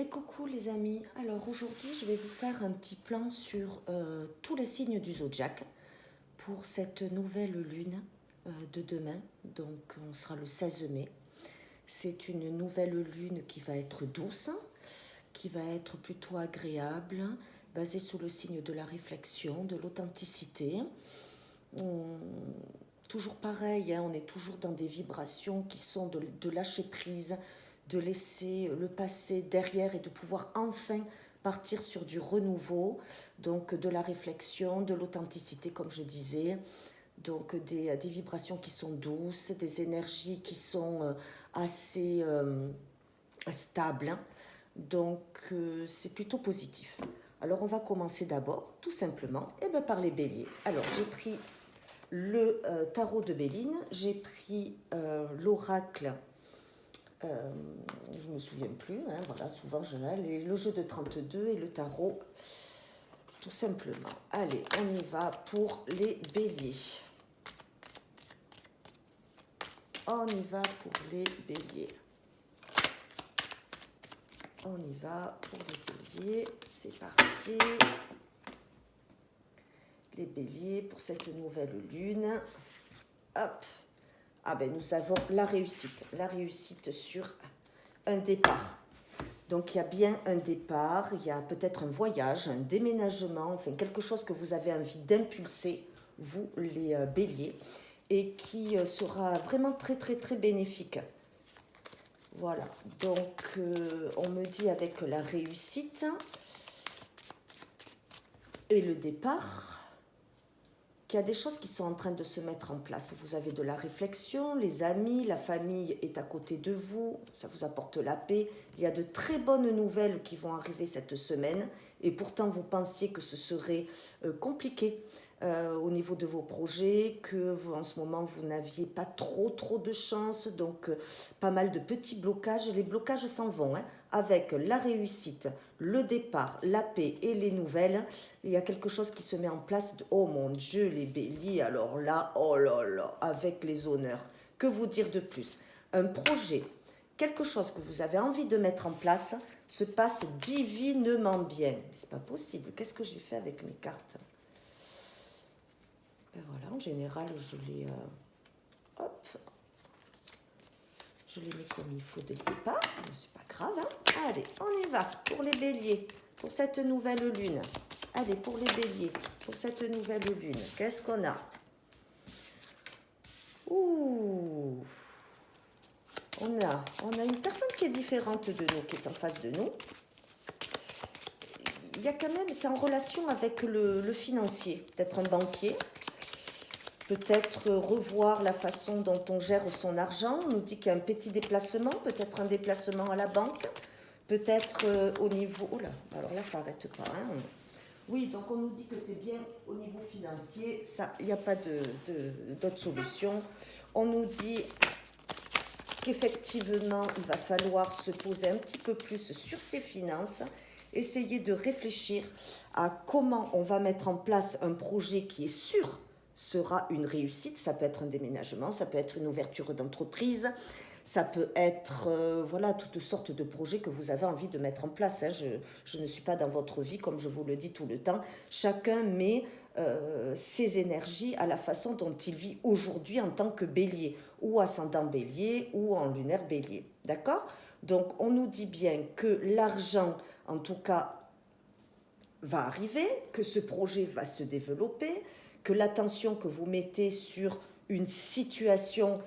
Et coucou les amis, alors aujourd'hui je vais vous faire un petit plan sur tous les signes du zodiaque pour cette nouvelle lune de demain, donc on sera le 16 mai. C'est une nouvelle lune qui va être douce, qui va être plutôt agréable, basée sur le signe de la réflexion, de l'authenticité. Toujours pareil, hein, on est toujours dans des vibrations qui sont de lâcher prise, de laisser le passé derrière et de pouvoir enfin partir sur du renouveau, donc de la réflexion, de l'authenticité comme je disais, donc des vibrations qui sont douces, des énergies qui sont assez stables, hein. Donc c'est plutôt positif. Alors on va commencer d'abord tout simplement par les béliers. Alors j'ai pris le tarot de Béline, j'ai pris l'oracle, je ne me souviens plus, hein, voilà, souvent je l'ai, le jeu de 32 et le tarot, tout simplement. Allez, on y va pour les béliers. On y va pour les béliers. On y va pour les béliers, c'est parti. Les béliers pour cette nouvelle lune. Hop. Ah ben nous avons la réussite sur un départ. Donc il y a bien un départ, il y a peut-être un voyage, un déménagement, enfin quelque chose que vous avez envie d'impulser, vous les béliers, et qui sera vraiment très très très bénéfique. Voilà, donc on me dit avec la réussite et le départ, qu'il y a des choses qui sont en train de se mettre en place. Vous avez de la réflexion, les amis, la famille est à côté de vous, ça vous apporte la paix. Il y a de très bonnes nouvelles qui vont arriver cette semaine et pourtant vous pensiez que ce serait compliqué au niveau de vos projets, que vous, en ce moment vous n'aviez pas trop de chance, donc pas mal de petits blocages. Les blocages s'en vont, hein, avec la réussite, le départ, la paix et les nouvelles. Il y a quelque chose qui se met en place. Oh mon Dieu, les béliers, alors là, oh là là, avec les honneurs. Que vous dire de plus? Un projet, quelque chose que vous avez envie de mettre en place, se passe divinement bien. Mais c'est pas possible. Qu'est-ce que j'ai fait avec mes cartes? Ben voilà, en général, je les... hop. Je les mets comme il faut dès le départ. C'est pas grave, hein. Allez, on y va pour les béliers, pour cette nouvelle lune. Allez, pour les béliers, pour cette nouvelle lune, qu'est-ce qu'on a? Ouh, on a une personne qui est différente de nous, qui est en face de nous. Il y a quand même, c'est en relation avec le financier, peut-être un banquier, peut-être revoir la façon dont on gère son argent. On nous dit qu'il y a un petit déplacement, peut-être un déplacement à la banque, peut-être au niveau... Oh là, alors là, ça n'arrête pas, hein. Oui, donc on nous dit que c'est bien au niveau financier, il n'y a pas d'autre solution. On nous dit qu'effectivement, il va falloir se poser un petit peu plus sur ses finances, essayer de réfléchir à comment on va mettre en place un projet qui est sûr sera une réussite. Ça peut être un déménagement, ça peut être une ouverture d'entreprise, ça peut être voilà, toutes sortes de projets que vous avez envie de mettre en place, hein. Je ne suis pas dans votre vie, comme je vous le dis tout le temps. Chacun met ses énergies à la façon dont il vit aujourd'hui en tant que bélier, ou ascendant bélier, ou en lunaire bélier. D'accord? Donc on nous dit bien que l'argent, en tout cas, va arriver, que ce projet va se développer, que l'attention que vous mettez sur une situation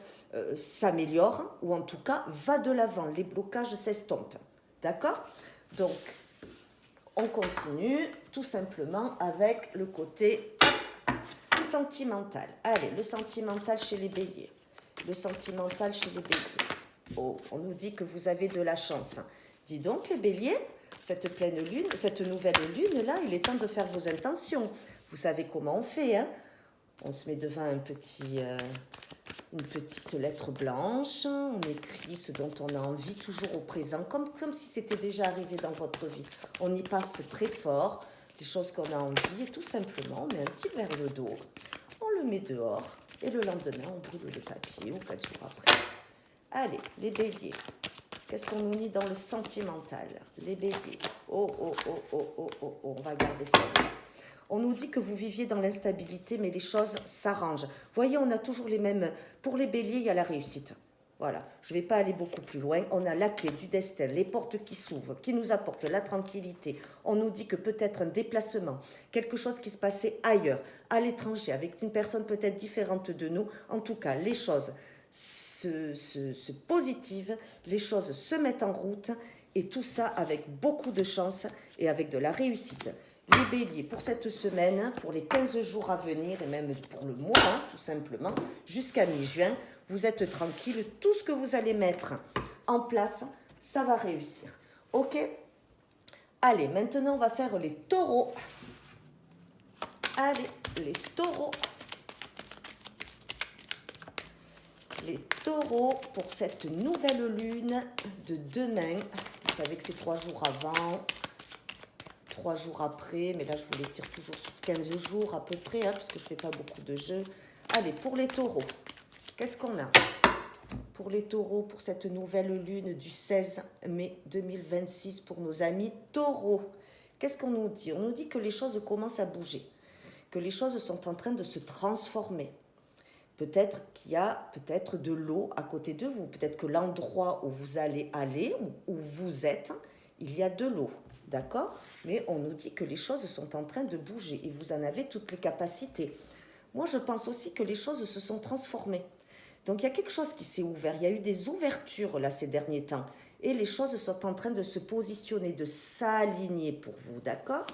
s'améliore, ou en tout cas va de l'avant, les blocages s'estompent. D'accord? Donc, on continue tout simplement avec le côté sentimental. Allez, le sentimental chez les béliers. Le sentimental chez les béliers. Oh, on nous dit que vous avez de la chance. Dis donc les béliers, cette pleine lune, cette nouvelle lune là, il est temps de faire vos intentions. Vous savez comment on fait, hein? On se met devant une petite lettre blanche, on écrit ce dont on a envie, toujours au présent, comme si c'était déjà arrivé dans votre vie. On y passe très fort, les choses qu'on a envie, et tout simplement, on met un petit verre d'eau, on le met dehors, et le lendemain, on brûle le papier, ou 4 jours après. Allez, les béliers. Qu'est-ce qu'on nous dit dans le sentimental? Les béliers. Oh, oh, oh, oh, oh, oh, oh. On va garder ça. On nous dit que vous viviez dans l'instabilité, mais les choses s'arrangent. Voyez, on a toujours les mêmes... Pour les béliers, il y a la réussite. Voilà, je ne vais pas aller beaucoup plus loin. On a la clé du destin, les portes qui s'ouvrent, qui nous apportent la tranquillité. On nous dit que peut-être un déplacement, quelque chose qui se passait ailleurs, à l'étranger, avec une personne peut-être différente de nous. En tout cas, les choses se positivent, les choses se mettent en route, et tout ça avec beaucoup de chance et avec de la réussite. Les béliers, pour cette semaine, pour les 15 jours à venir, et même pour le mois, tout simplement, jusqu'à mi-juin, vous êtes tranquille. Tout ce que vous allez mettre en place, ça va réussir. Ok? Allez, maintenant, on va faire les taureaux. Allez, les taureaux. Les taureaux, pour cette nouvelle lune de demain. Vous savez que c'est 3 jours avant, 3 jours après, mais là je vous les tire toujours sur 15 jours à peu près, parce que je ne fais pas beaucoup de jeux. Allez, pour les taureaux, qu'est-ce qu'on a? Pour les taureaux, pour cette nouvelle lune du 16 mai 2026, pour nos amis taureaux, qu'est-ce qu'on nous dit? On nous dit que les choses commencent à bouger, que les choses sont en train de se transformer. Peut-être qu'il y a peut-être de l'eau à côté de vous, peut-être que l'endroit où vous allez aller, où vous êtes, il y a de l'eau. D'accord? Mais on nous dit que les choses sont en train de bouger et vous en avez toutes les capacités. Moi, je pense aussi que les choses se sont transformées. Donc, il y a quelque chose qui s'est ouvert. Il y a eu des ouvertures là ces derniers temps. Et les choses sont en train de se positionner, de s'aligner pour vous. D'accord?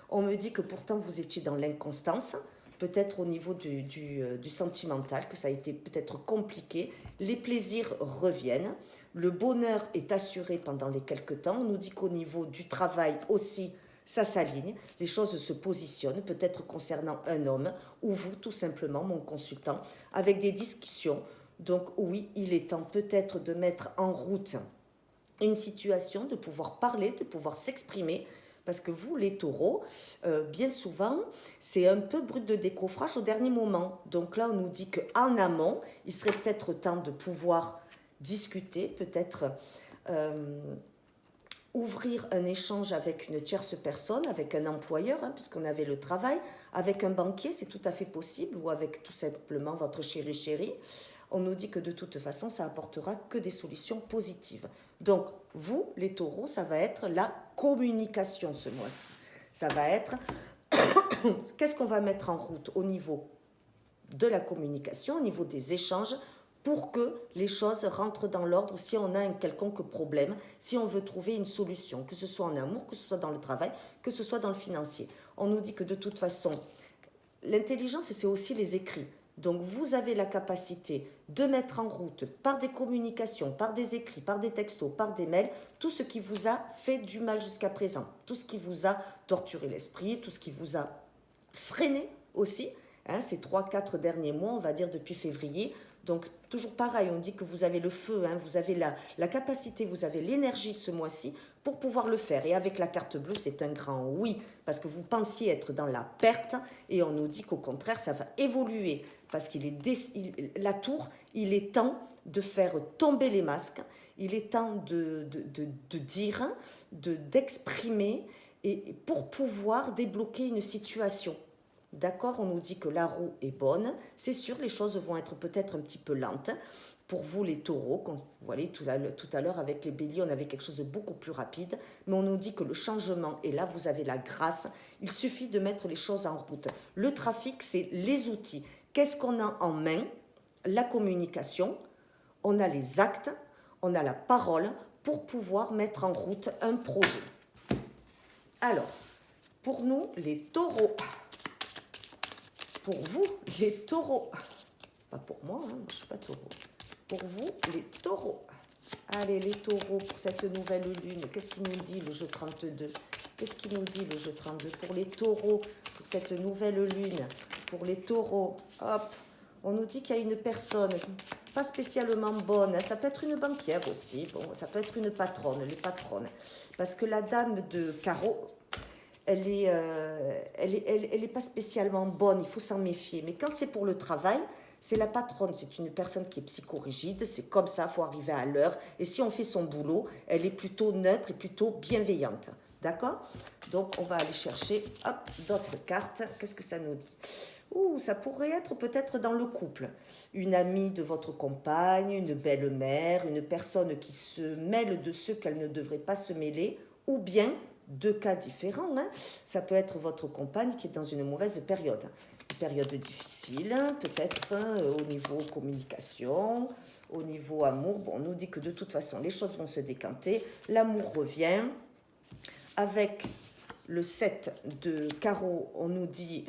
On me dit que pourtant, vous étiez dans l'inconstance. Peut-être au niveau du sentimental, que ça a été peut-être compliqué. Les plaisirs reviennent. Le bonheur est assuré pendant les quelques temps. On nous dit qu'au niveau du travail aussi, ça s'aligne. Les choses se positionnent, peut-être concernant un homme ou vous, tout simplement, mon consultant, avec des discussions. Donc oui, il est temps peut-être de mettre en route une situation, de pouvoir parler, de pouvoir s'exprimer. Parce que vous, les taureaux, bien souvent, c'est un peu brut de décoffrage au dernier moment. Donc là, on nous dit qu'en amont, il serait peut-être temps de pouvoir discuter, peut-être ouvrir un échange avec une tierce personne, avec un employeur, puisqu'on avait le travail, avec un banquier, c'est tout à fait possible, ou avec tout simplement votre chéri. On nous dit que de toute façon, ça apportera que des solutions positives. Donc, vous, les taureaux, ça va être la communication ce mois-ci. Ça va être, qu'est-ce qu'on va mettre en route au niveau de la communication, au niveau des échanges, pour que les choses rentrent dans l'ordre si on a un quelconque problème, si on veut trouver une solution, que ce soit en amour, que ce soit dans le travail, que ce soit dans le financier. On nous dit que de toute façon, l'intelligence, c'est aussi les écrits. Donc, vous avez la capacité de mettre en route par des communications, par des écrits, par des textos, par des mails, tout ce qui vous a fait du mal jusqu'à présent, tout ce qui vous a torturé l'esprit, tout ce qui vous a freiné aussi, ces 3-4 derniers mois, on va dire depuis février. Donc, toujours pareil, on dit que vous avez le feu, vous avez la capacité, vous avez l'énergie ce mois-ci pour pouvoir le faire. Et avec la carte bleue, c'est un grand oui, parce que vous pensiez être dans la perte, et on nous dit qu'au contraire, ça va évoluer, parce la tour, il est temps de faire tomber les masques, il est temps de dire, d'exprimer, et pour pouvoir débloquer une situation. D'accord, on nous dit que la roue est bonne. C'est sûr, les choses vont être peut-être un petit peu lentes. Pour vous, les taureaux, comme vous voyez tout à l'heure avec les béliers, on avait quelque chose de beaucoup plus rapide. Mais on nous dit que le changement est là, vous avez la grâce. Il suffit de mettre les choses en route. Le trafic, c'est les outils. Qu'est-ce qu'on a en main? La communication, on a les actes, on a la parole pour pouvoir mettre en route un projet. Alors, pour nous, les taureaux... Pour vous, les taureaux, pas pour moi, je ne suis pas taureau. Pour vous, les taureaux. Allez, les taureaux, pour cette nouvelle lune, qu'est-ce qu'il nous dit le jeu 32? Qu'est-ce qu'il nous dit le jeu 32? Pour les taureaux, pour cette nouvelle lune, pour les taureaux, hop, on nous dit qu'il y a une personne pas spécialement bonne. Ça peut être une banquière aussi, bon, ça peut être une patronne, les patronnes. Parce que la dame de carreau... Elle est pas spécialement bonne, il faut s'en méfier. Mais quand c'est pour le travail, C'est la patronne, c'est une personne qui est psychorigide, c'est comme ça, il faut arriver à l'heure. Et si on fait son boulot, elle est plutôt neutre et plutôt bienveillante. D'accord? Donc, on va aller chercher d'autres cartes. Qu'est-ce que ça nous dit? Ouh, ça pourrait être peut-être dans le couple. Une amie de votre compagne, une belle-mère, une personne qui se mêle de ceux qu'elle ne devrait pas se mêler, ou bien, deux cas différents, hein. Ça peut être votre compagne qui est dans une mauvaise période. Une période difficile, peut-être au niveau communication, au niveau amour. Bon, on nous dit que de toute façon, les choses vont se décanter. L'amour revient. Avec le 7 de carreau, on nous dit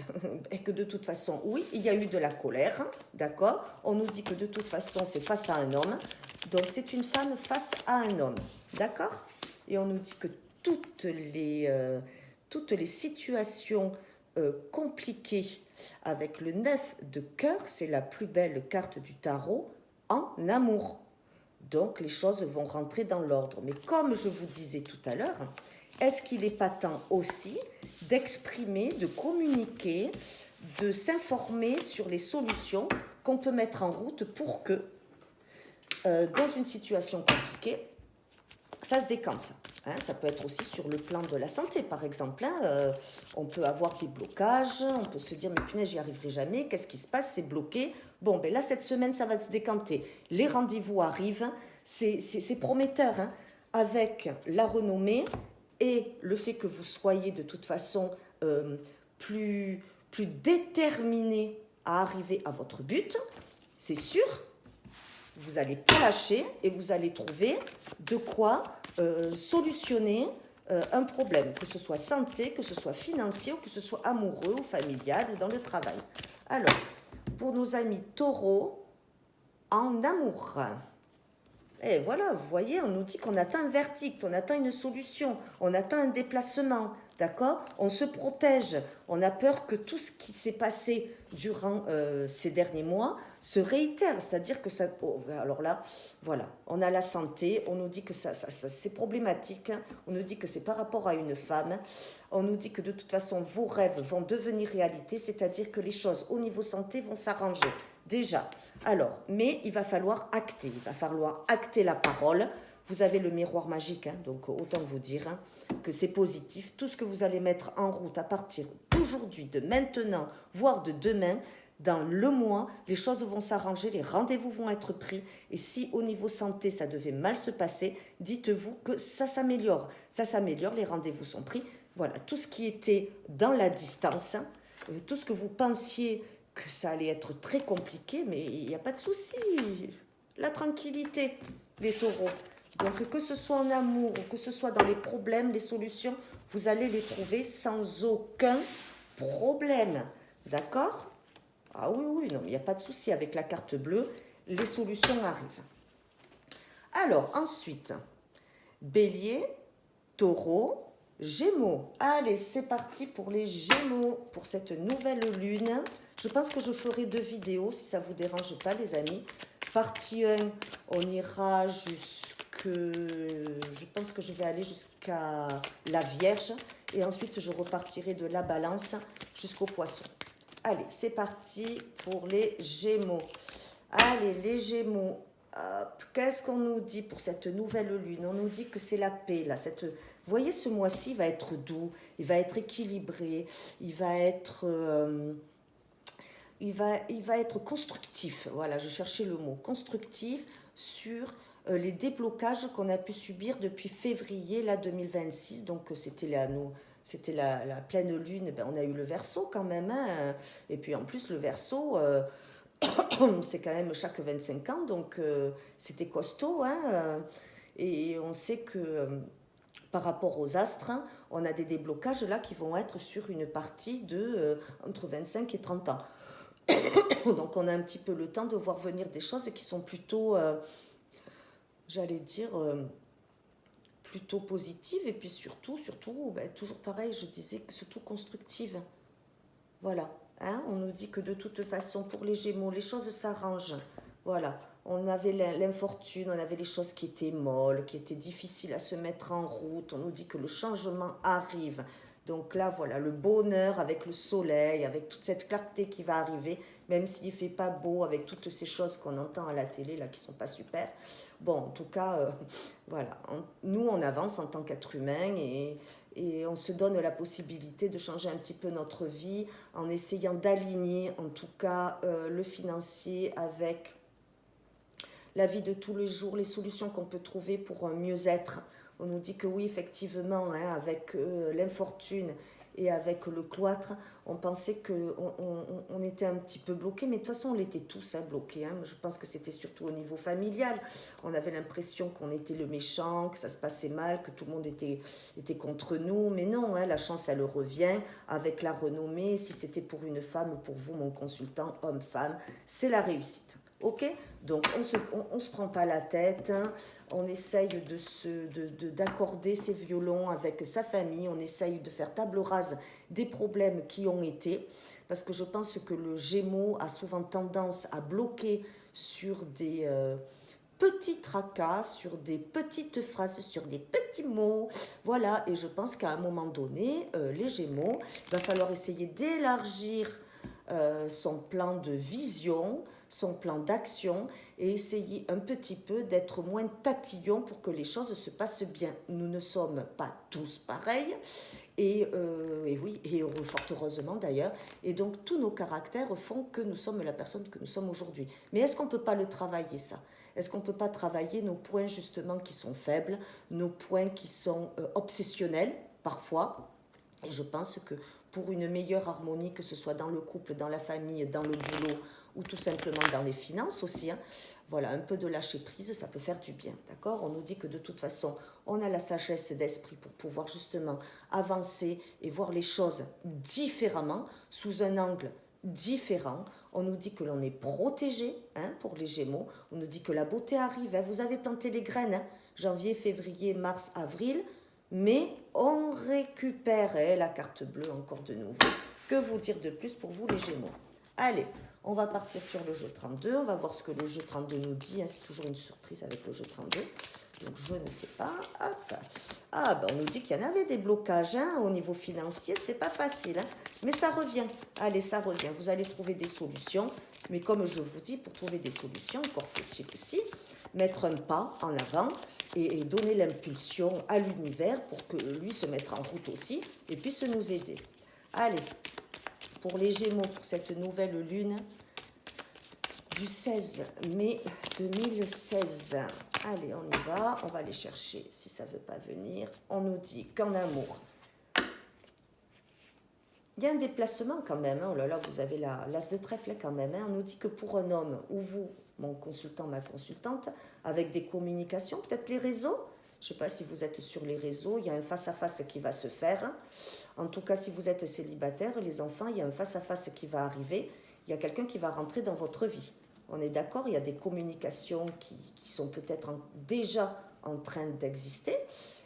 que de toute façon, oui, il y a eu de la colère, d'accord? On nous dit que de toute façon, c'est face à un homme. Donc, c'est une femme face à un homme, d'accord? Et on nous dit que toutes les situations compliquées avec le 9 de cœur, c'est la plus belle carte du tarot en amour. Donc, les choses vont rentrer dans l'ordre. Mais comme je vous disais tout à l'heure, est-ce qu'il n'est pas temps aussi d'exprimer, de communiquer, de s'informer sur les solutions qu'on peut mettre en route pour que, dans une situation compliquée, ça se décante, hein? Ça peut être aussi sur le plan de la santé, par exemple, hein. On peut avoir des blocages, on peut se dire, mais punaise, j'y arriverai jamais, qu'est-ce qui se passe, c'est bloqué. Bon, ben là, cette semaine, ça va se décanter. Les rendez-vous arrivent, c'est prometteur, hein. Avec la renommée et le fait que vous soyez de toute façon plus déterminé à arriver à votre but, c'est sûr, vous n'allez pas lâcher et vous allez trouver de quoi solutionner un problème, que ce soit santé, que ce soit financier, ou que ce soit amoureux ou familial ou dans le travail. Alors, pour nos amis taureaux, en amour. Et voilà, vous voyez, on nous dit qu'on atteint un verdict, on atteint une solution, on atteint un déplacement, d'accord? On se protège, on a peur que tout ce qui s'est passé durant ces derniers mois se réitère, c'est-à-dire que ça... Oh, alors là, voilà, on a la santé, on nous dit que ça c'est problématique, hein. On nous dit que c'est par rapport à une femme, on nous dit que de toute façon, vos rêves vont devenir réalité, c'est-à-dire que les choses au niveau santé vont s'arranger. Déjà, alors, mais il va falloir acter la parole. Vous avez le miroir magique, hein, donc autant vous dire hein, que c'est positif. Tout ce que vous allez mettre en route à partir d'aujourd'hui, de maintenant, voire de demain, dans le mois, les choses vont s'arranger, les rendez-vous vont être pris. Et si au niveau santé, ça devait mal se passer, dites-vous que ça s'améliore. Ça s'améliore, les rendez-vous sont pris. Voilà, tout ce qui était dans la distance, tout ce que vous pensiez que ça allait être très compliqué, mais il n'y a pas de souci. La tranquillité, les taureaux. Donc que ce soit en amour, ou que ce soit dans les problèmes, les solutions, vous allez les trouver sans aucun problème. D'accord? Ah oui, oui, non, mais il n'y a pas de souci. Avec la carte bleue, les solutions arrivent. Alors, ensuite, Bélier, Taureau, Gémeaux. Allez, c'est parti pour les Gémeaux, pour cette nouvelle lune. Je pense que je ferai 2 vidéos, si ça ne vous dérange pas, les amis. Partie 1, on ira jusque... Je pense que je vais aller jusqu'à la Vierge. Et ensuite, je repartirai de la Balance jusqu'au Poisson. Allez, c'est parti pour les Gémeaux. Allez, les Gémeaux. Qu'est-ce qu'on nous dit pour cette nouvelle lune? On nous dit que c'est la paix, là. Vous voyez, ce mois-ci va être doux, il va être équilibré, il va être constructif. Voilà, je cherchais le mot constructif sur les déblocages qu'on a pu subir depuis février là, 2026. Donc, c'était la pleine lune. Ben, on a eu le Verseau quand même, hein. Et puis en plus, le Verseau... c'est quand même chaque 25 ans, donc c'était costaud, hein, et on sait que par rapport aux astres, hein, on a des déblocages là qui vont être sur une partie de entre 25 et 30 ans. Donc on a un petit peu le temps de voir venir des choses qui sont plutôt, j'allais dire, plutôt positives, et puis surtout, ben, toujours pareil, je disais que surtout constructives. Voilà. Hein, on nous dit que de toute façon, pour les Gémeaux, les choses s'arrangent. Voilà. On avait l'infortune, on avait les choses qui étaient molles, qui étaient difficiles à se mettre en route. On nous dit que le changement arrive. Donc là, voilà, le bonheur avec le soleil, avec toute cette clarté qui va arriver, même s'il ne fait pas beau avec toutes ces choses qu'on entend à la télé là qui sont pas super. Bon, en tout cas, voilà, nous on avance en tant qu'être humain et on se donne la possibilité de changer un petit peu notre vie en essayant d'aligner en tout cas le financier avec la vie de tous les jours, les solutions qu'on peut trouver pour un mieux-être. On nous dit que oui, effectivement, hein, avec l'infortune et avec le cloître, on pensait qu'on était un petit peu bloqué, mais de toute façon, on l'était tous hein, bloqués. Hein. Je pense que c'était surtout au niveau familial. On avait l'impression qu'on était le méchant, que ça se passait mal, que tout le monde était contre nous. Mais non, hein, la chance, elle revient avec la renommée. Si c'était pour une femme ou pour vous, mon consultant, homme-femme, c'est la réussite. Ok, donc on se prend pas la tête, hein. On essaye d'accorder ses violons avec sa famille, on essaye de faire table rase des problèmes qui ont été, parce que je pense que le Gémeaux a souvent tendance à bloquer sur des petits tracas, sur des petites phrases, sur des petits mots, voilà, et je pense qu'à un moment donné, les Gémeaux, il va falloir essayer d'élargir son plan de vision, son plan d'action et essayer un petit peu d'être moins tatillon pour que les choses se passent bien. Nous ne sommes pas tous pareils et oui, et fort heureusement d'ailleurs. Et donc tous nos caractères font que nous sommes la personne que nous sommes aujourd'hui. Mais est-ce qu'on ne peut pas le travailler ça ? Est-ce qu'on ne peut pas travailler nos points justement qui sont faibles, nos points qui sont obsessionnels parfois ? Et je pense que pour une meilleure harmonie, que ce soit dans le couple, dans la famille, dans le boulot ou tout simplement dans les finances aussi, hein, voilà, un peu de lâcher prise, ça peut faire du bien, d'accord ? On nous dit que de toute façon, on a la sagesse d'esprit pour pouvoir justement avancer et voir les choses différemment, sous un angle différent. On nous dit que l'on est protégé hein, pour les Gémeaux. On nous dit que la beauté arrive. Hein. Vous avez planté les graines, hein, janvier, février, mars, avril. Mais on récupère la carte bleue encore de nouveau. Que vous dire de plus pour vous les Gémeaux ? Allez, on va partir sur le jeu 32. On va voir ce que le jeu 32 nous dit. Hein. C'est toujours une surprise avec le jeu 32. Donc je ne sais pas. Hop. Ah ben on nous dit qu'il y en avait des blocages hein, au niveau financier. C'était pas facile. Hein. Mais ça revient. Allez, ça revient. Vous allez trouver des solutions. Mais comme je vous dis, pour trouver des solutions, encore faut-il aussi mettre un pas en avant et donner l'impulsion à l'univers pour que lui se mette en route aussi et puisse nous aider. Allez, pour les Gémeaux, pour cette nouvelle lune du 16 mai 2016. Allez, on y va, on va aller chercher si ça ne veut pas venir. On nous dit qu'en amour, il y a un déplacement quand même. Hein. Oh là là, vous avez l'as de trèfle quand même. Hein. On nous dit que pour un homme ou vous, mon consultant, ma consultante, avec des communications, peut-être les réseaux. Je ne sais pas si vous êtes sur les réseaux, il y a un face-à-face qui va se faire. En tout cas, si vous êtes célibataire, les enfants, il y a un face-à-face qui va arriver. Il y a quelqu'un qui va rentrer dans votre vie. On est d'accord, il y a des communications qui sont peut-être déjà en train d'exister.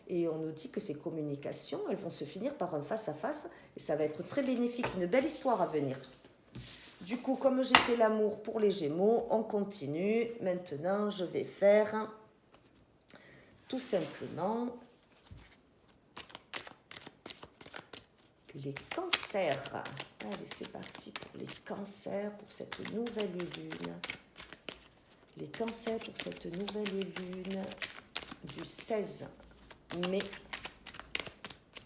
Et on nous dit que ces communications, elles vont se finir par un face-à-face. Et ça va être très bénéfique, une belle histoire à venir. Du coup, comme j'ai fait l'amour pour les Gémeaux, on continue. Maintenant, je vais faire tout simplement les cancers. Allez, c'est parti pour les cancers, pour cette nouvelle lune. Les cancers pour cette nouvelle lune du 16 mai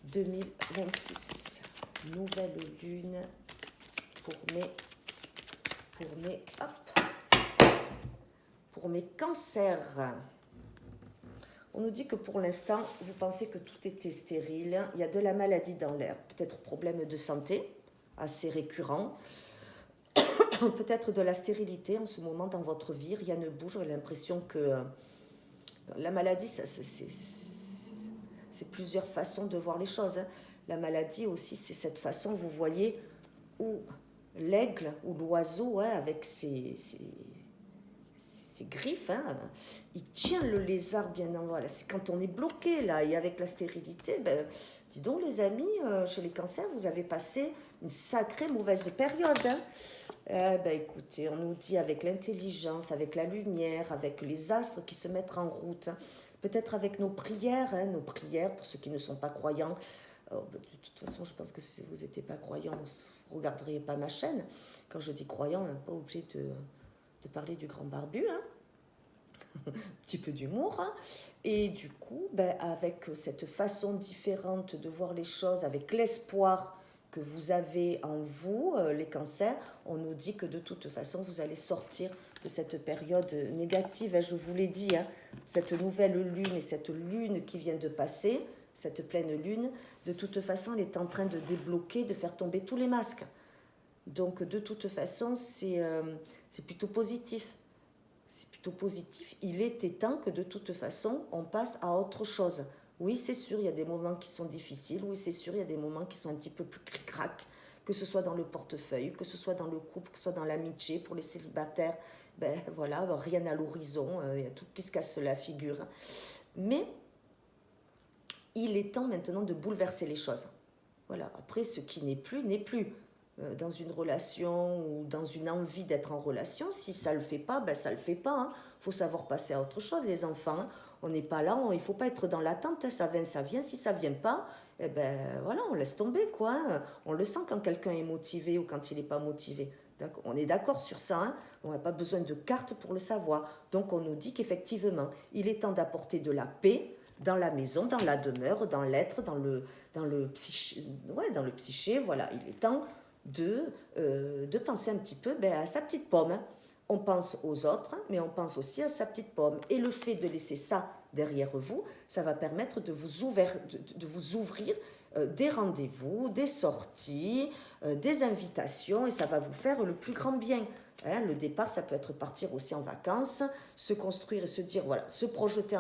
2026. Nouvelle lune pour mes cancers. On nous dit que pour l'instant, vous pensez que tout était stérile. Il y a de la maladie dans l'air. Peut-être problème de santé assez récurrent. Peut-être de la stérilité en ce moment dans votre vie. Rien ne bouge. J'ai l'impression que la maladie, c'est plusieurs façons de voir les choses. Hein. La maladie aussi, c'est cette façon, vous voyez, où l'aigle ou l'oiseau, hein, avec ses griffes, hein, il tient le lézard bien en voilà. C'est quand on est bloqué là et avec la stérilité, ben, dis donc les amis, chez les cancers, vous avez passé une sacrée mauvaise période. Hein. Ben, écoutez, on nous dit avec l'intelligence, avec la lumière, avec les astres qui se mettent en route, hein, peut-être avec nos prières pour ceux qui ne sont pas croyants, alors, de toute façon, je pense que si vous n'étiez pas croyant, vous ne regarderiez pas ma chaîne. Quand je dis croyant, on n'est pas obligé de parler du grand barbu, hein. Un petit peu d'humour, hein. Et du coup, ben, avec cette façon différente de voir les choses, avec l'espoir que vous avez en vous, les cancers, on nous dit que de toute façon, vous allez sortir de cette période négative, hein, je vous l'ai dit, hein, cette nouvelle lune et cette lune qui vient de passer, cette pleine lune, de toute façon, elle est en train de débloquer, de faire tomber tous les masques. Donc, de toute façon, c'est plutôt positif. C'est plutôt positif. Il était temps que de toute façon, on passe à autre chose. Oui, c'est sûr, il y a des moments qui sont difficiles. Oui, c'est sûr, il y a des moments qui sont un petit peu plus cric-crac, que ce soit dans le portefeuille, que ce soit dans le couple, que ce soit dans l'amitié. Pour les célibataires, ben voilà, rien à l'horizon, il y a tout qui se casse la figure. Mais il est temps maintenant de bouleverser les choses. Voilà, après, ce qui n'est plus, n'est plus. Dans une relation ou dans une envie d'être en relation, si ça ne le fait pas, ben ça ne le fait pas. Hein. Faut savoir passer à autre chose, les enfants. Hein. On n'est pas là, il ne faut pas être dans l'attente. Hein. Ça vient, ça vient. Si ça ne vient pas, eh ben voilà, on laisse tomber, quoi. Hein. On le sent quand quelqu'un est motivé ou quand il n'est pas motivé. On est d'accord sur ça. Hein. On n'a pas besoin de cartes pour le savoir. Donc on nous dit qu'effectivement, il est temps d'apporter de la paix dans la maison, dans la demeure, dans l'être, dans le psyché. Voilà, il est temps de penser un petit peu à sa petite pomme. On pense aux autres, mais on pense aussi à sa petite pomme. Et le fait de laisser ça derrière vous, ça va permettre de vous ouvrir des rendez-vous, des sorties, des invitations, et ça va vous faire le plus grand bien. Hein, le départ, ça peut être partir aussi en vacances, se construire et se dire, voilà, se projeter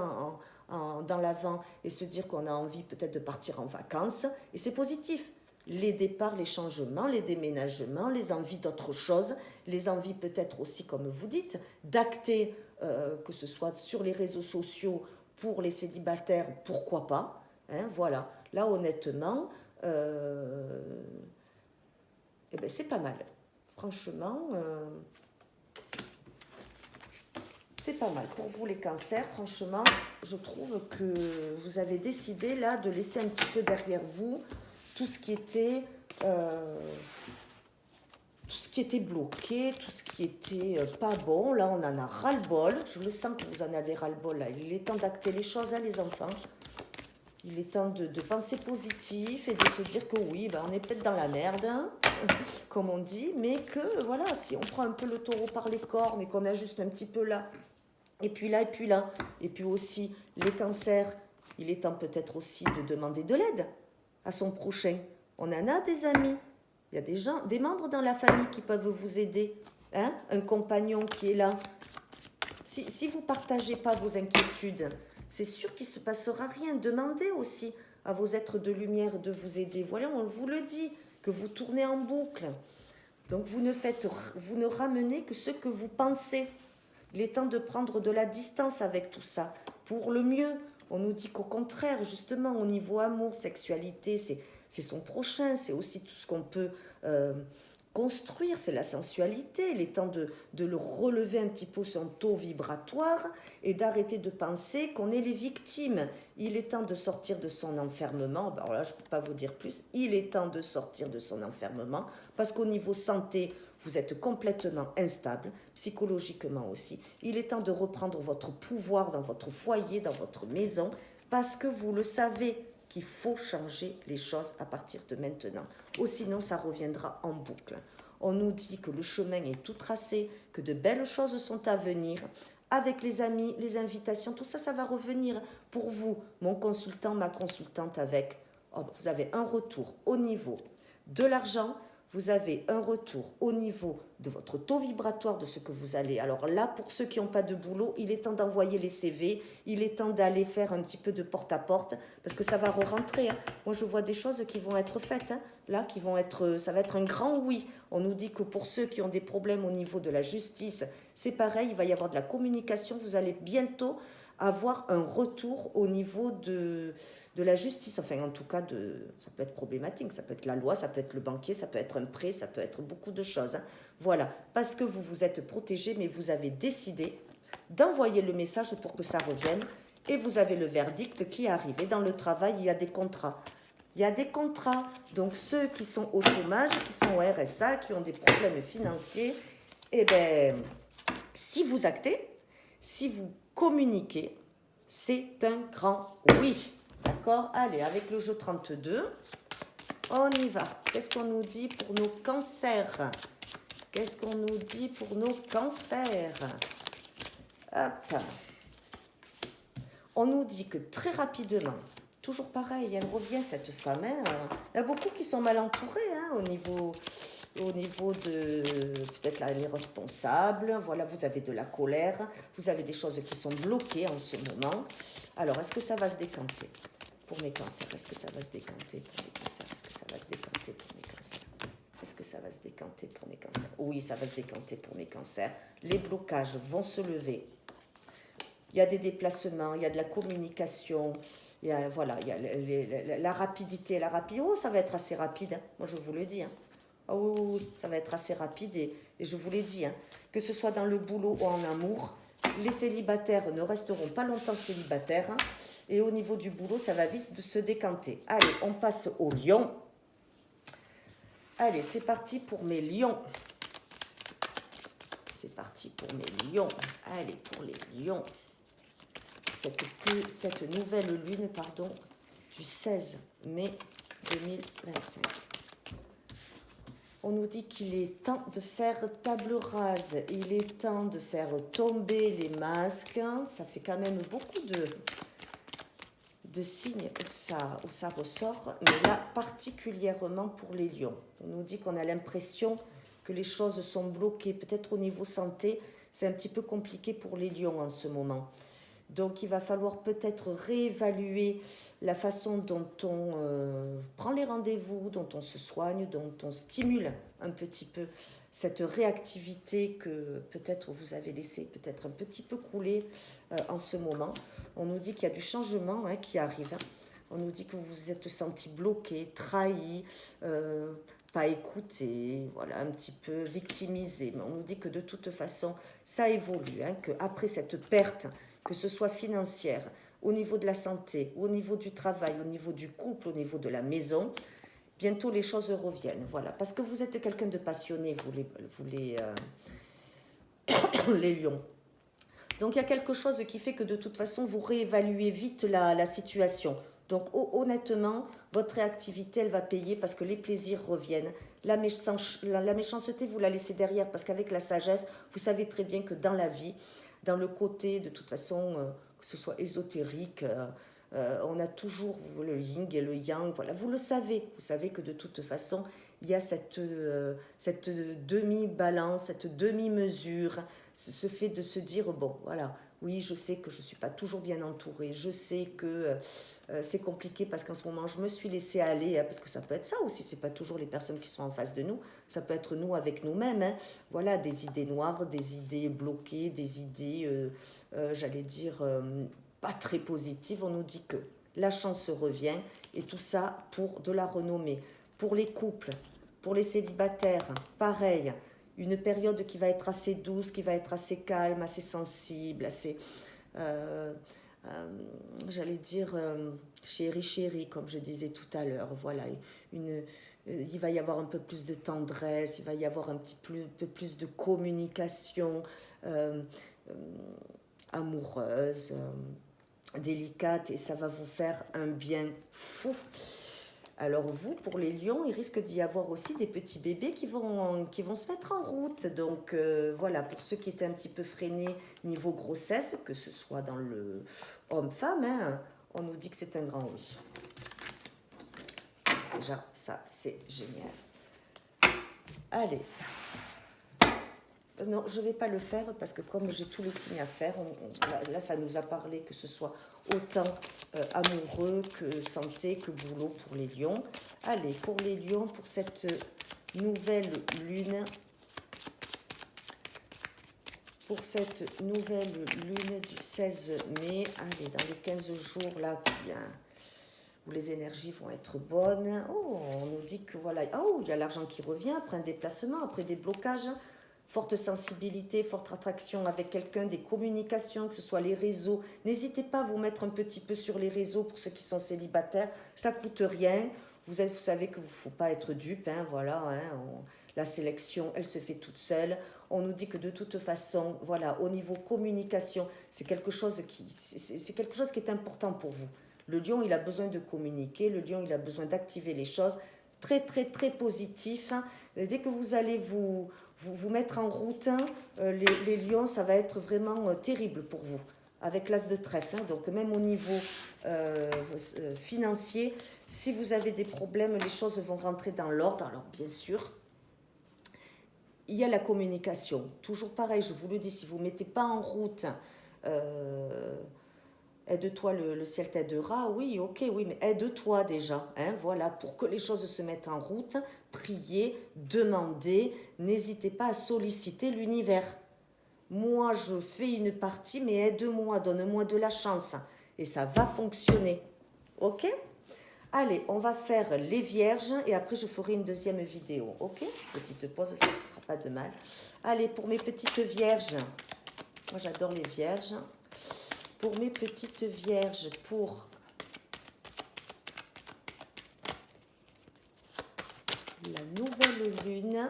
dans l'avant et se dire qu'on a envie peut-être de partir en vacances, et c'est positif. Les départs, les changements, les déménagements, les envies d'autre chose, les envies peut-être aussi, comme vous dites, d'acter, que ce soit sur les réseaux sociaux pour les célibataires, pourquoi pas. Hein, voilà, là honnêtement, eh ben, c'est pas mal. Franchement, c'est pas mal. Pour vous les cancers, franchement, je trouve que vous avez décidé là de laisser un petit peu derrière vous tout ce qui était bloqué, tout ce qui était pas bon. Là, on en a ras-le-bol. Je le sens que vous en avez ras-le-bol. Là. Il est temps d'acter les choses, hein, les enfants. Il est temps de penser positif et de se dire que oui, ben, on est peut-être dans la merde, hein, comme on dit, mais que voilà, si on prend un peu le taureau par les cornes et qu'on ajuste un petit peu là, et puis là, et puis là, et puis aussi les cancers, il est temps peut-être aussi de demander de l'aide à son prochain. On en a des amis, il y a des gens, des membres dans la famille qui peuvent vous aider, hein, un compagnon qui est là. Si vous ne partagez pas vos inquiétudes, c'est sûr qu'il ne se passera rien. Demandez aussi à vos êtres de lumière de vous aider. Voilà, on vous le dit, que vous tournez en boucle. Donc vous ne ramenez que ce que vous pensez. Il est temps de prendre de la distance avec tout ça, pour le mieux. On nous dit qu'au contraire, justement, au niveau amour, sexualité, c'est son prochain, c'est aussi tout ce qu'on peut construire, c'est la sensualité. Il est temps de le relever un petit peu son taux vibratoire et d'arrêter de penser qu'on est les victimes. Il est temps de sortir de son enfermement. Alors là, je ne peux pas vous dire plus. Il est temps de sortir de son enfermement parce qu'au niveau santé, vous êtes complètement instable, psychologiquement aussi. Il est temps de reprendre votre pouvoir dans votre foyer, dans votre maison, parce que vous le savez qu'il faut changer les choses à partir de maintenant. Ou sinon, ça reviendra en boucle. On nous dit que le chemin est tout tracé, que de belles choses sont à venir. Avec les amis, les invitations, tout ça, ça va revenir. Pour vous, mon consultant, ma consultante avec, vous avez un retour au niveau de l'argent, vous avez un retour au niveau de votre taux vibratoire, de ce que vous allez. Alors là, pour ceux qui n'ont pas de boulot, il est temps d'envoyer les CV, il est temps d'aller faire un petit peu de porte-à-porte, parce que ça va re-rentrer. Hein. Moi, je vois des choses qui vont être faites, hein. Là, ça va être un grand oui. On nous dit que pour ceux qui ont des problèmes au niveau de la justice, c'est pareil, il va y avoir de la communication, vous allez bientôt avoir un retour au niveau de la justice, enfin en tout cas, ça peut être problématique, ça peut être la loi, ça peut être le banquier, ça peut être un prêt, ça peut être beaucoup de choses. Hein. Voilà, parce que vous vous êtes protégé, mais vous avez décidé d'envoyer le message pour que ça revienne, et vous avez le verdict qui est arrivé. Dans le travail, il y a des contrats. Il y a des contrats. Donc, ceux qui sont au chômage, qui sont au RSA, qui ont des problèmes financiers, eh bien, si vous actez, si vous communiquez, c'est un grand oui. D'accord? Allez, avec le jeu 32, on y va. Qu'est-ce qu'on nous dit pour nos cancers? Qu'est-ce qu'on nous dit pour nos cancers? Hop. On nous dit que très rapidement, toujours pareil, elle revient cette femme. Hein, il y a beaucoup qui sont mal entourés hein, au niveau de peut-être les responsables. Voilà, vous avez de la colère, vous avez des choses qui sont bloquées en ce moment. Alors, est-ce que ça va se décanter pour mes cancers? Est-ce que ça va se décanter pour mes cancers? Est-ce que ça va se décanter pour mes cancers? Est-ce que ça va se décanter pour mes cancers? Oui, ça va se décanter pour mes cancers. Les blocages vont se lever. Il y a des déplacements, il y a de la communication, il y a, voilà, il y a la rapidité. Oh, ça va être assez rapide, hein. Moi je vous le dis. Hein. Oh, oui, ça va être assez rapide et je vous l'ai dit. Hein. Que ce soit dans le boulot ou en amour, les célibataires ne resteront pas longtemps célibataires. Hein, et au niveau du boulot, ça va vite se décanter. Allez, on passe aux lions. Allez, c'est parti pour mes lions. C'est parti pour mes lions. Allez, pour les lions. Cette nouvelle lune, pardon, du 16 mai 2025. On nous dit qu'il est temps de faire table rase. Il est temps de faire tomber les masques. Ça fait quand même beaucoup de signes où ça ressort, mais là particulièrement pour les lions. On nous dit qu'on a l'impression que les choses sont bloquées, peut-être au niveau santé, c'est un petit peu compliqué pour les lions en ce moment. Donc il va falloir peut-être réévaluer la façon dont on prend les rendez-vous, dont on se soigne, dont on stimule un petit peu cette réactivité que peut-être vous avez laissé peut-être un petit peu couler en ce moment. On nous dit qu'il y a du changement hein, qui arrive. On nous dit que vous vous êtes senti bloqué, trahi, pas écouté, voilà, un petit peu victimisé. Mais on nous dit que de toute façon, ça évolue, hein, qu'après cette perte, que ce soit financière, au niveau de la santé, au niveau du travail, au niveau du couple, au niveau de la maison, bientôt les choses reviennent. Voilà, parce que vous êtes quelqu'un de passionné, les lions. Donc il y a quelque chose qui fait que de toute façon, vous réévaluez vite la situation. Donc honnêtement, votre réactivité, elle va payer parce que les plaisirs reviennent. La méchanceté, vous la laissez derrière parce qu'avec la sagesse, vous savez très bien que dans la vie, dans le côté, de toute façon, que ce soit ésotérique, on a toujours le yin et le yang. Voilà, vous savez que de toute façon, il y a cette demi-balance, cette demi-mesure, ce fait de se dire, bon, voilà, oui, je sais que je ne suis pas toujours bien entourée, je sais que c'est compliqué parce qu'en ce moment, je me suis laissée aller, hein, parce que ça peut être ça aussi, ce n'est pas toujours les personnes qui sont en face de nous, ça peut être nous avec nous-mêmes, hein. Voilà, des idées noires, des idées bloquées, des idées, j'allais dire, pas très positives. On nous dit que la chance revient et tout ça pour de la renommée. Pour les couples, pour les célibataires, pareil, une période qui va être assez douce, qui va être assez calme, assez sensible, assez, j'allais dire, chérie, comme je disais tout à l'heure. Voilà, il va y avoir un peu plus de tendresse, il va y avoir peu plus de communication amoureuse, délicate, et ça va vous faire un bien fou. Alors vous, pour les lions, il risque d'y avoir aussi des petits bébés qui vont se mettre en route. Donc voilà, pour ceux qui étaient un petit peu freinés niveau grossesse, que ce soit dans le homme-femme, hein, on nous dit que c'est un grand oui. Déjà, ça, c'est génial. Allez. Non, je ne vais pas le faire parce que comme j'ai tous les signes à faire, là, ça nous a parlé que ce soit autant amoureux que santé, que boulot pour les lions. Allez, pour les lions, pour cette nouvelle lune, du 16 mai, allez, dans les 15 jours là, où les énergies vont être bonnes. Oh, on nous dit que voilà, oh, il y a l'argent qui revient après un déplacement, après des blocages. forte sensibilité, forte attraction avec quelqu'un, des communications, que ce soit les réseaux. N'hésitez pas à vous mettre un petit peu sur les réseaux pour ceux qui sont célibataires. Ça ne coûte rien. Vous savez qu'il ne faut pas être dupe. Hein, voilà, hein, la sélection, elle se fait toute seule. On nous dit que de toute façon, voilà, au niveau communication, c'est quelque chose qui est important pour vous. Le lion, il a besoin de communiquer. Le lion, il a besoin d'activer les choses. Très, très, très positif. Hein. Dès que vous allez vous mettre en route, hein, les lions, ça va être vraiment terrible pour vous, avec l'as de trèfle. Hein. Donc même au niveau financier, si vous avez des problèmes, les choses vont rentrer dans l'ordre. Alors bien sûr, il y a la communication. Toujours pareil, je vous le dis, si vous ne mettez pas en route... aide-toi, le ciel t'aidera. Oui, ok, oui, mais aide-toi déjà. Hein, voilà, pour que les choses se mettent en route, priez, demandez, n'hésitez pas à solliciter l'univers. Moi, je fais une partie, mais aide-moi, donne-moi de la chance. Et ça va fonctionner. Ok? Allez, on va faire les vierges et après je ferai une deuxième vidéo. Ok? Petite pause, ça ne fera pas de mal. Allez, pour mes petites vierges. Moi, j'adore les vierges. Pour mes petites vierges, pour la nouvelle lune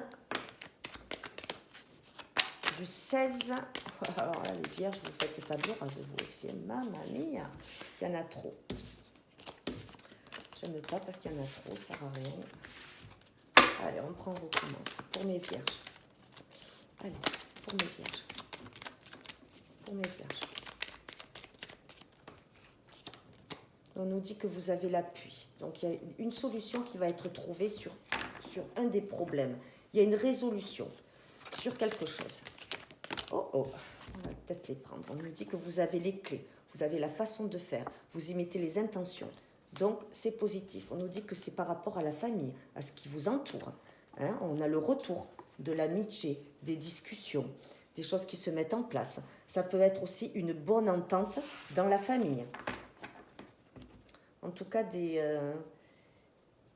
du 16. Alors là, les vierges, vous faites pas dur, vous aussi. Mamma mia, il y en a trop. J'aime pas parce qu'il y en a trop, ça sert à rien. Allez, on recommence. Pour mes vierges. Allez, pour mes vierges. Pour mes vierges. On nous dit que vous avez l'appui. Donc, il y a une solution qui va être trouvée sur un des problèmes. Il y a une résolution sur quelque chose. Oh, oh, on va peut-être les prendre. On nous dit que vous avez les clés, vous avez la façon de faire, vous y mettez les intentions. Donc, c'est positif. On nous dit que c'est par rapport à la famille, à ce qui vous entoure. Hein, on a le retour de l'amitié, des discussions, des choses qui se mettent en place. Ça peut être aussi une bonne entente dans la famille. En tout cas,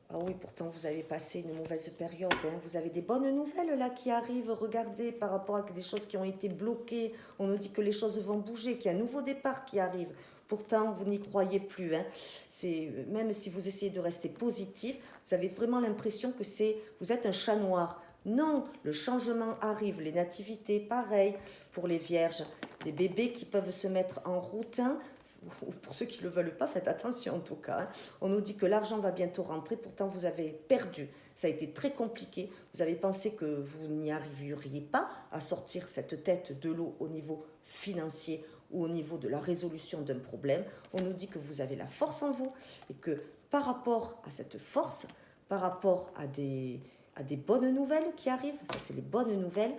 ah oui, pourtant, vous avez passé une mauvaise période. Hein. Vous avez des bonnes nouvelles là qui arrivent. Regardez, par rapport à des choses qui ont été bloquées. On nous dit que les choses vont bouger, qu'il y a un nouveau départ qui arrive. Pourtant, vous n'y croyez plus. Hein. Même si vous essayez de rester positif, vous avez vraiment l'impression que vous êtes un chat noir. Non, le changement arrive. Les nativités, pareil pour les vierges. Des bébés qui peuvent se mettre en route. Hein. Pour ceux qui ne le veulent pas, faites attention en tout cas. Hein. On nous dit que l'argent va bientôt rentrer, pourtant vous avez perdu. Ça a été très compliqué. Vous avez pensé que vous n'y arriveriez pas à sortir cette tête de l'eau au niveau financier ou au niveau de la résolution d'un problème. On nous dit que vous avez la force en vous et que par rapport à cette force, par rapport à des bonnes nouvelles qui arrivent, ça c'est les bonnes nouvelles,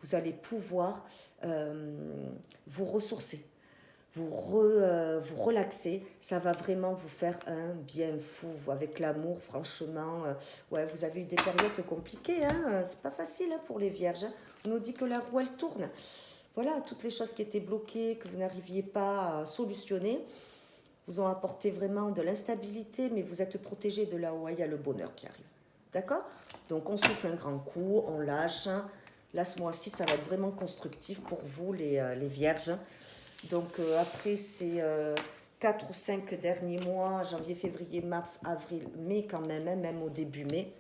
vous allez pouvoir vous ressourcer. Vous relaxez, ça va vraiment vous faire un bien fou. Avec l'amour, franchement, ouais, vous avez eu des périodes compliquées, hein, c'est pas facile hein, pour les vierges. On nous dit que la roue, elle tourne. Voilà, toutes les choses qui étaient bloquées, que vous n'arriviez pas à solutionner, vous ont apporté vraiment de l'instabilité, mais vous êtes protégés de là où il y a le bonheur qui arrive. D'accord? Donc, on souffle un grand coup, on lâche. Là, ce mois-ci, ça va être vraiment constructif pour vous, les vierges. Donc après ces 4 ou 5 derniers mois, janvier, février, mars, avril, mai quand même, hein, même au début mai,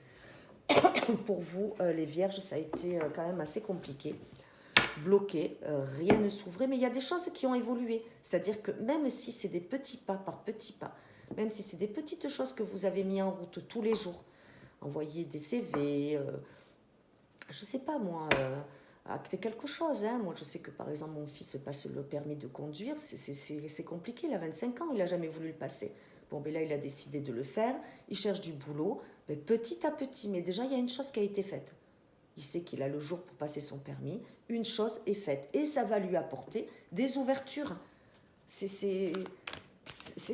pour vous, les vierges, ça a été quand même assez compliqué. Bloqué, rien ne s'ouvrait, mais il y a des choses qui ont évolué. C'est-à-dire que même si c'est des petits pas par petits pas, même si c'est des petites choses que vous avez mis en route tous les jours, envoyer des CV, je sais pas moi... acter quelque chose. Hein. Moi, je sais que, par exemple, mon fils passe le permis de conduire. C'est compliqué. Il a 25 ans. Il n'a jamais voulu le passer. Bon, ben là, il a décidé de le faire. Il cherche du boulot. Mais petit à petit. Mais déjà, il y a une chose qui a été faite. Il sait qu'il a le jour pour passer son permis. Une chose est faite. Et ça va lui apporter des ouvertures. C'est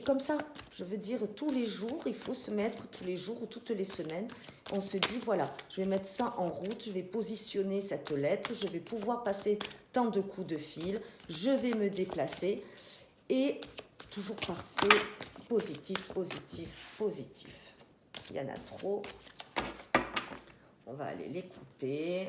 comme ça. Je veux dire, tous les jours, il faut se mettre, tous les jours ou toutes les semaines, on se dit, voilà, je vais mettre ça en route, je vais positionner cette lettre, je vais pouvoir passer tant de coups de fil, je vais me déplacer. Et toujours passer positif, positif, positif. Il y en a trop. On va aller les couper.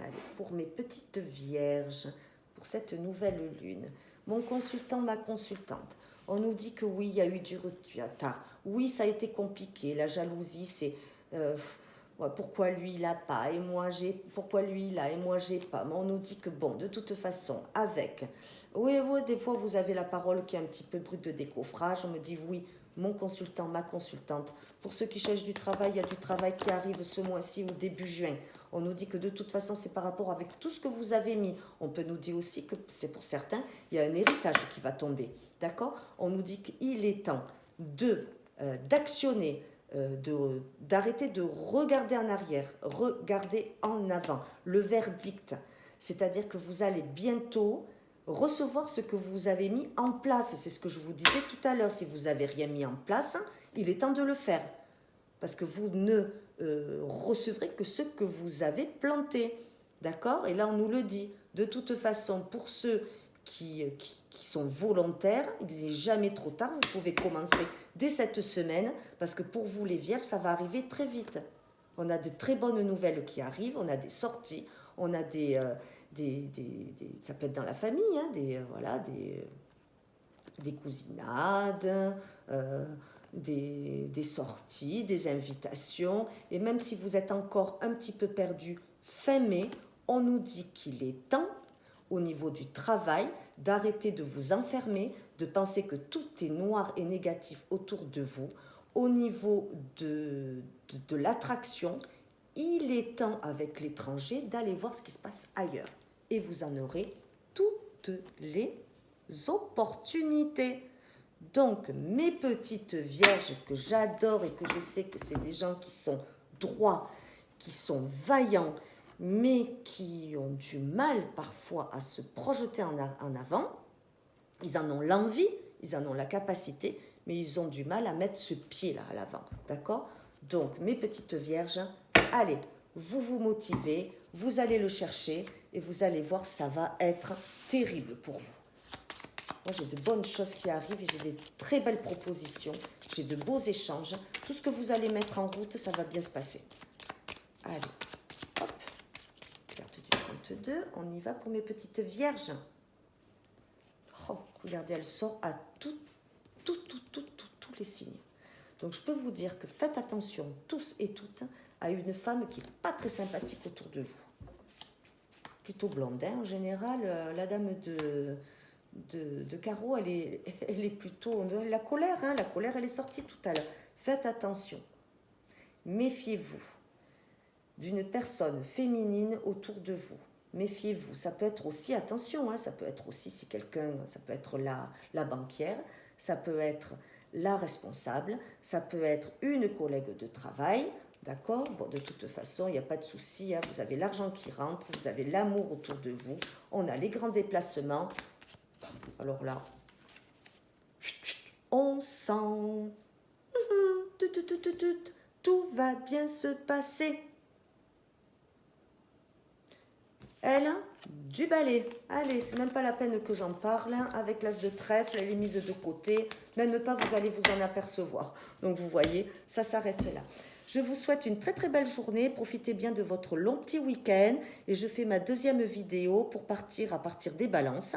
Allez, pour mes petites vierges, pour cette nouvelle lune, mon consultant, ma consultante, on nous dit que oui, il y a eu du retard. Oui, ça a été compliqué. La jalousie, c'est ouais, pourquoi lui il a pas et moi j'ai, pourquoi lui il a et moi j'ai pas. Mais on nous dit que bon, de toute façon, avec. Oui, oui, des fois vous avez la parole qui est un petit peu brute de décoffrage. On me dit oui, mon consultant, ma consultante. Pour ceux qui cherchent du travail, il y a du travail qui arrive ce mois-ci ou début juin. On nous dit que de toute façon, c'est par rapport avec tout ce que vous avez mis. On peut nous dire aussi que c'est pour certains, il y a un héritage qui va tomber. D'accord? On nous dit qu'il est temps d'actionner, d'arrêter de regarder en arrière, regarder en avant. Le verdict, c'est-à-dire que vous allez bientôt recevoir ce que vous avez mis en place. C'est ce que je vous disais tout à l'heure. Si vous n'avez rien mis en place, il est temps de le faire. Parce que vous ne recevrez que ce que vous avez planté. D'accord? Et là, on nous le dit. De toute façon, pour ceux qui sont volontaires, il n'est jamais trop tard. Vous pouvez commencer dès cette semaine. Parce que pour vous, les vierges, ça va arriver très vite. On a de très bonnes nouvelles qui arrivent. On a des sorties. On a ça peut être dans la famille, hein, des cousinades, des sorties, des invitations. Et même si vous êtes encore un petit peu perdu fin mai, on nous dit qu'il est temps, au niveau du travail, d'arrêter de vous enfermer, de penser que tout est noir et négatif autour de vous. Au niveau de l'attraction, il est temps avec l'étranger d'aller voir ce qui se passe ailleurs. Et vous en aurez toutes les opportunités. Donc, mes petites vierges que j'adore et que je sais que c'est des gens qui sont droits, qui sont vaillants, mais qui ont du mal parfois à se projeter en avant. Ils en ont l'envie, ils en ont la capacité, mais ils ont du mal à mettre ce pied-là à l'avant. D'accord? Donc, mes petites vierges, allez, vous vous motivez, vous allez le chercher et vous allez voir, ça va être terrible pour vous. Moi, j'ai de bonnes choses qui arrivent et j'ai des très belles propositions. J'ai de beaux échanges. Tout ce que vous allez mettre en route, ça va bien se passer. Allez, hop, carte du 32, on y va pour mes petites vierges. Oh, regardez, elle sort à tous les signes. Donc, je peux vous dire que faites attention, tous et toutes, à une femme qui n'est pas très sympathique autour de vous. Plutôt blonde, hein, en général, la dame de carreau, elle est plutôt... La colère, hein, la colère, elle est sortie tout à l'heure. Faites attention. Méfiez-vous d'une personne féminine autour de vous. Méfiez-vous. Ça peut être aussi, attention, hein, ça peut être aussi si quelqu'un, ça peut être la banquière, ça peut être la responsable, ça peut être une collègue de travail, d'accord? Bon, de toute façon, il n'y a pas de souci, hein, vous avez l'argent qui rentre, vous avez l'amour autour de vous, on a les grands déplacements. Alors là, on sent, tout va bien se passer. Elle, du balai. Allez, c'est même pas la peine que j'en parle. Avec l'as de trèfle, elle est mise de côté. Même pas, vous allez vous en apercevoir. Donc, vous voyez, ça s'arrête là. Je vous souhaite une très très belle journée. Profitez bien de votre long petit week-end. Et je fais ma deuxième vidéo pour partir à partir des balances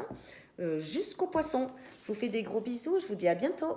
jusqu'au poisson. Je vous fais des gros bisous. Je vous dis à bientôt.